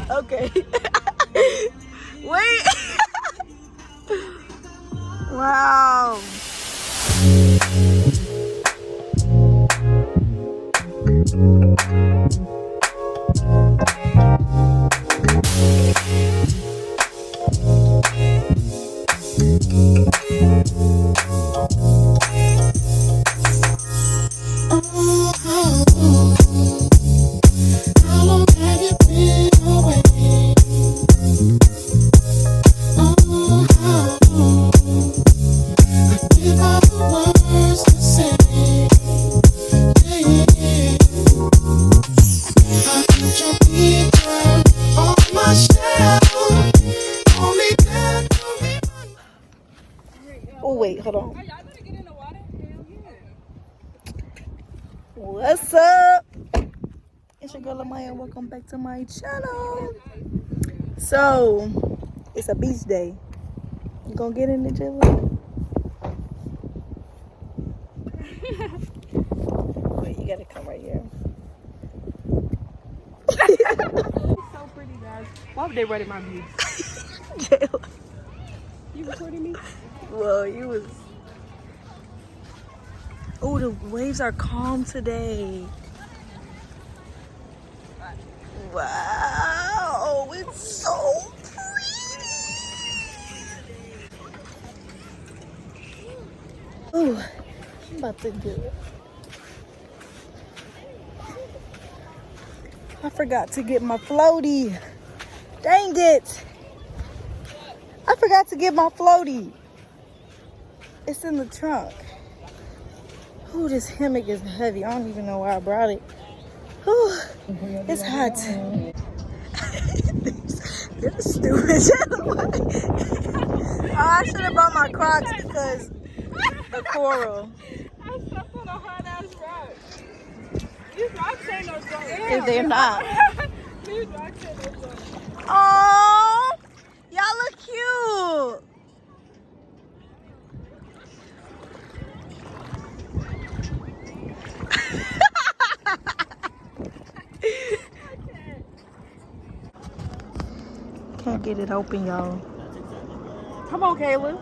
Okay. Wait. Wow. Oh wait, hold on. What's up? It's your girl Amaya. Welcome back to my channel. So it's a beach day. You gonna get in the gym? Wait, you gotta come right here. So pretty, guys. Why would they write my views? Jayla. You recording me? Well, you was. Oh, the waves are calm today. Wow, it's so pretty. Ooh, I'm about to do it. I forgot to get my floaty. Dang it. I forgot to get my floaty. It's in the trunk. Ooh, this hammock is heavy. I don't even know why I brought it. Ooh, it's hot. This is stupid. Oh, I should have brought my Crocs because the coral. I stepped on a hard ass rock. These rocks ain't no joke. If they're not. These rocks ain't no joke. Oh, y'all look cute. Can't get it open, y'all. Come on, Kayla.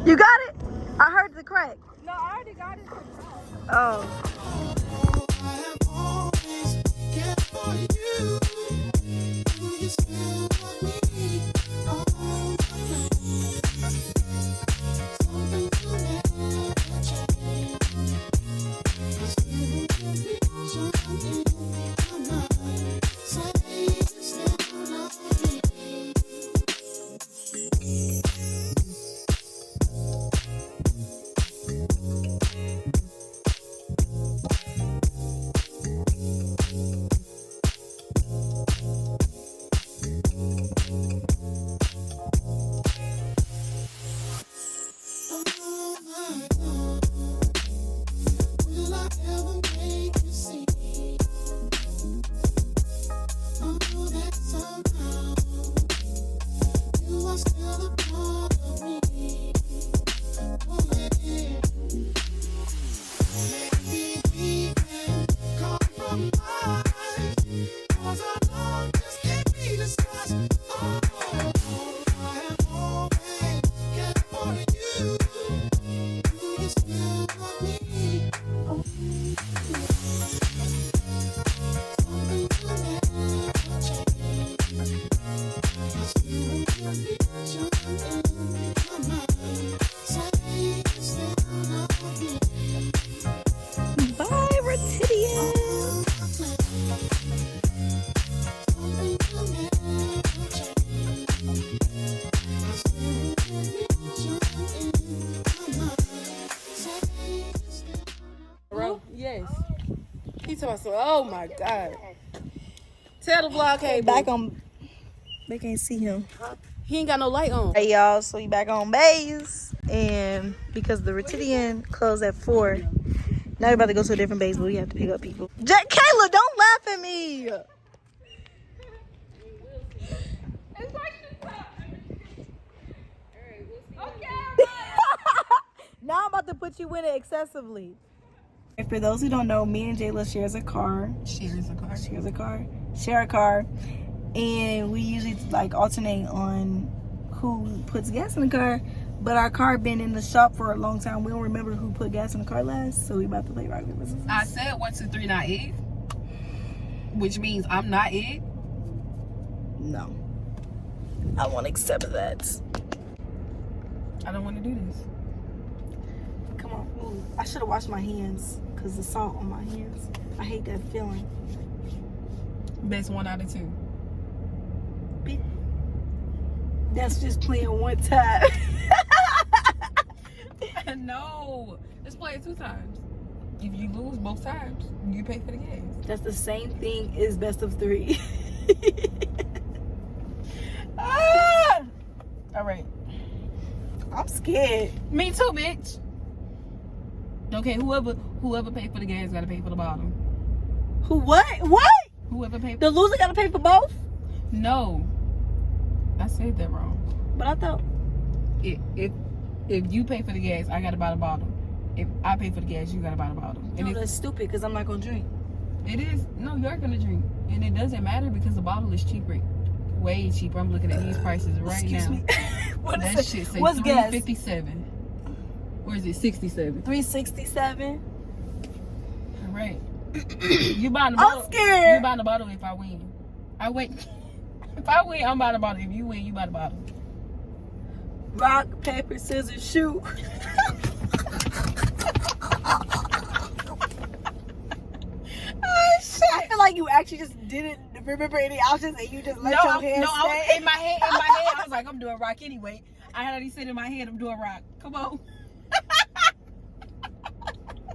You got it? I heard the crack. No, I already got it. Oh. Yes. He told us, oh my God. Tell the vlog, hey, Back on. They can't see him. He ain't got no light on. Hey, y'all. So we back on base. And because the Retidian closed at 4, now we're about to go to a different base, but we have to pick up people. Kayla, don't laugh at me. Now I'm about to put you in it excessively. For those who don't know, me and Jayla shares a car. Share a car. And we usually like alternate on who puts gas in the car. But our car been in the shop for a long time. We don't remember who put gas in the car last. So we about to play rock, paper, scissors. I said 1, 2, 3, not it. Which means I'm not it. No. I won't accept that. I don't want to do this. Come on. Ooh, I should have washed my hands because the salt on my hands. I hate that feeling. Best 1 out of 2. That's just playing one time. No. Let's play it 2 times. If you lose both times, you pay for the gas. That's the same thing as best of 3. Ah! All right. I'm scared. Me too, bitch. Okay, whoever paid for the gas gotta pay for the bottom. Who? What? What? Whoever paid. The loser gotta pay for both? No, I said that wrong. But I thought if you pay for the gas, I gotta buy the bottle. If I pay for the gas, you gotta buy the bottle. And no, that's stupid because I'm not gonna drink. It is. No, you're gonna drink, and it doesn't matter because the bottle is cheaper, way cheaper. I'm looking at these prices right Excuse now. me. What that is shit say what's gas? $3.57. Or is it 67? $3.67. All right. You buying the bottle? I'm scared. You buying the bottle if I win. I win. If I win, I'm buying the bottle. If you win, you buy the bottle. Rock, paper, scissors, shoot. Oh shit! I feel like you actually just didn't remember any options and you just let your hand stay. In my head, I was like, I'm doing rock anyway. I had already said in my head, I'm doing rock. Come on.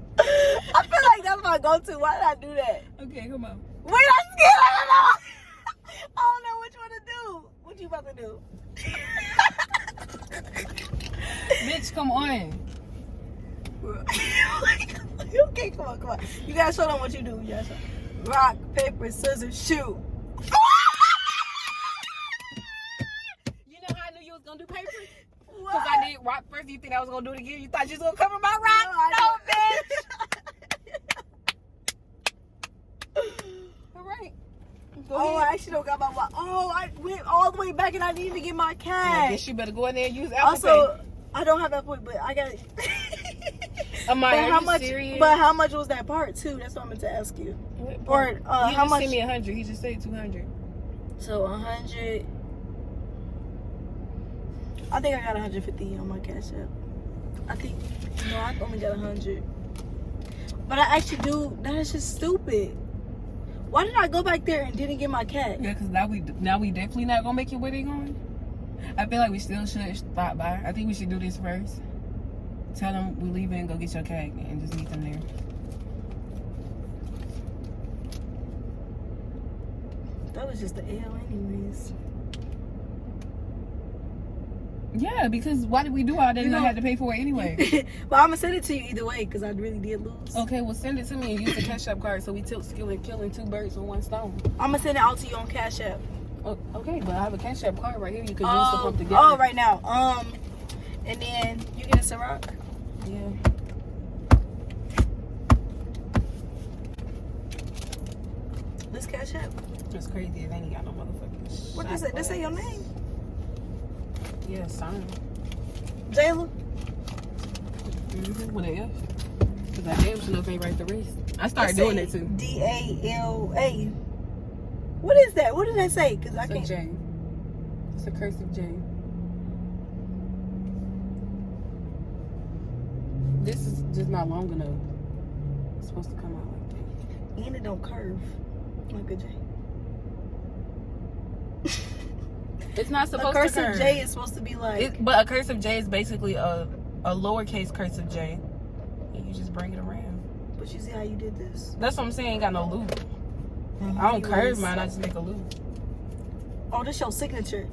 I feel like that's my go-to. Why did I do that? Okay, come on. Wait, I'm scared. I don't know. I don't know which one to do. What you about to do? Bitch, come on. Okay, come on. You gotta show them what you do. You gotta show them. Rock, paper, scissors, shoot. You know how I knew you was gonna do paper? Because I did rock first. You think I was gonna do it again? You thought you was gonna cover my rock? No, bitch. All right. Go ahead. I actually don't got my watch. Oh, I went all the way back and I didn't even get my I cash. guess you better go in there and use Apple Also, Pay. I don't have Apple Pay, but I got it. Amaya, how you much? serious? But how much was that part too? That's what I meant to ask you. Or how much? He just sent me 100. He just said 200. So 100. I think I got 150 on my cash app. I only got 100. But I actually do. That is just stupid. Why did I go back there and didn't get my cash? Yeah, because now we definitely not gonna make it where they going. I feel like we still should stop by. I think we should do this first. Tell them we're leaving and go get your cake and just meet them there. That was just the L anyways. Yeah, because why did we do all that and I had to pay for it anyway? But I'm gonna send it to you either way because I really did lose. Okay, well send it to me and use the Cash App card so we tilt killing 2 birds with 1 stone. I'm gonna send it out to you on Cash App. Oh, okay, but I have a Cash App card right here. You can use to pump together. Oh, right now. And then you get a Ciroc. Yeah. This Cash App. It's crazy. They ain't got no motherfucking. What does it? This say your name? Yeah, sign. Jayla. With an F. Because I damn sure can't write the rest. I started doing it too. D-A-L-A. What is that? What did that say? Because I can't. It's a J. It's a cursive J. This is just not long enough. It's supposed to come out like that. And it don't curve like a J. It's not supposed to curve. A cursive J is supposed to be like. But a cursive J is basically a lowercase cursive J. And you just bring it around. But you see how you did this? That's what I'm saying. Ain't got no loop. I don't curve mine. I just make a loop. Oh, this your signature.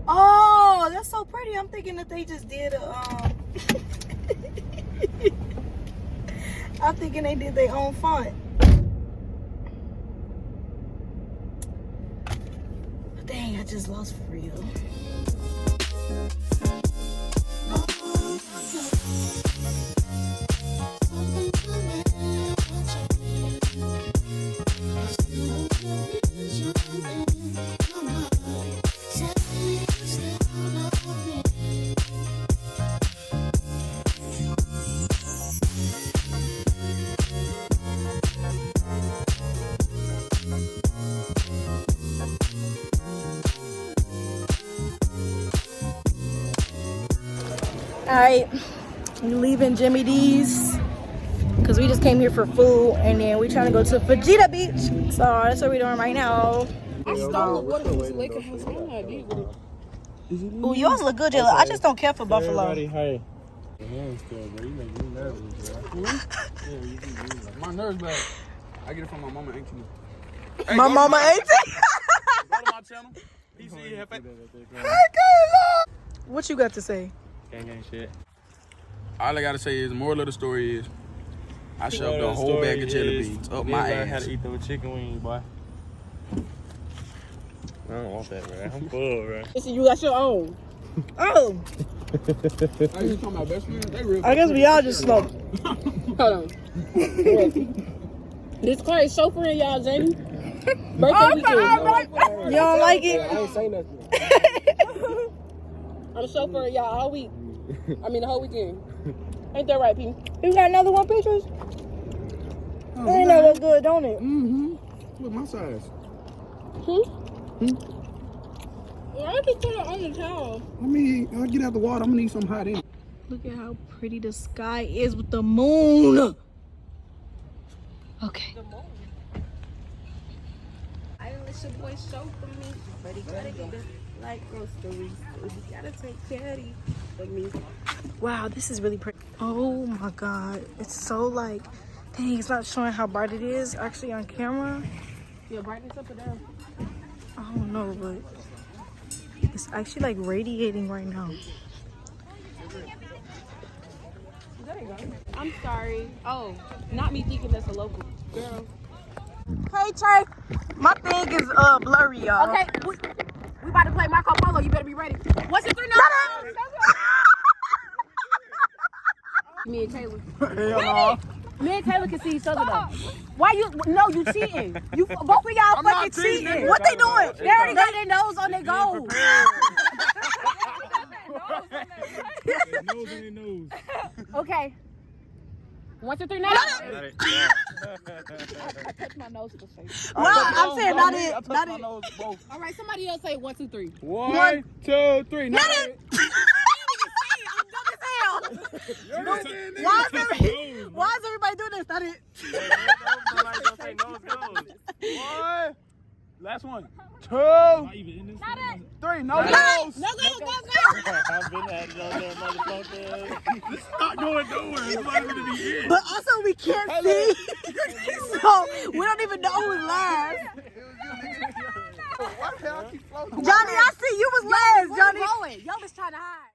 Oh, that's so pretty. I'm thinking that they just did a. I'm thinking they did their own font. Dang, I just lost for real. Alright, we leaving Jimmy D's because we just came here for food and then we trying to go to Fajita Beach. So that's what we're doing right now. I stole water from this lake house. I'm not deep with it. Ooh, yours look good, Jayla. I just don't care for buffalo. Everybody, hey. You make me nervous, bro. My nerves bad. I get it from my mama, ain't you? My mama ain't it? Go to my channel. PC, What you got to say? Gang shit. all I gotta say is, the moral of the story is, I shoved a whole bag of jelly beans up my I had ass. to eat them with chicken wings, boy. I don't want that, bro. I'm full, bro. Listen, you got your own. Oh, Hey, you talking about best friends? They real. I guess we all just smoked. Hold on. This car is chauffeuring y'all, Jamie. Birthday weekend. You don't like it? I ain't say nothing. I'm chauffeuring y'all all week. I mean the whole weekend. Ain't that right, P? You got another one, pictures? That ain't that look good, don't it? Mm-hmm. Look, my size. Well, I just put it on the towel. I mean, I'll get out the water. I'm gonna need some hot in. Look at how pretty the sky is with the moon. Okay. I let your boy show for me, but he gotta get the like groceries. So he gotta take care of me. Wow, this is really pretty. Oh my God. It's so like, dang, it's not showing how bright it is actually on camera. Yeah, brightness up or down? I don't know, but it's actually like radiating right now. There you go. I'm sorry. Oh, not me thinking that's a local girl. Hey Trey, my thing is blurry, y'all. Okay, we about to play Marco Polo. You better be ready. 1, 2, 3, no. Me and Taylor. Me and Taylor can see each other though. Why you? No, you cheating. You both of y'all fucking cheating. What they doing? They already got their nose on their goal. Nose in your nose. Okay. 1, 2, 3, no. Got it. I touched my nose to face. No, I'm saying not it. Not it. All right, somebody else say 1, 2, 3. 1, 2, 3. Not it. Why is everybody doing this? Not it. One. Last one. 2. Not it. 3. No No, nose. go. I've been at it on there, motherfucker. This is not going nowhere. It's not even the end. But also we can't see, so we don't even know who's last. Why the hell I keep floating? Johnny, I see you was last, Johnny. Y'all was trying to hide.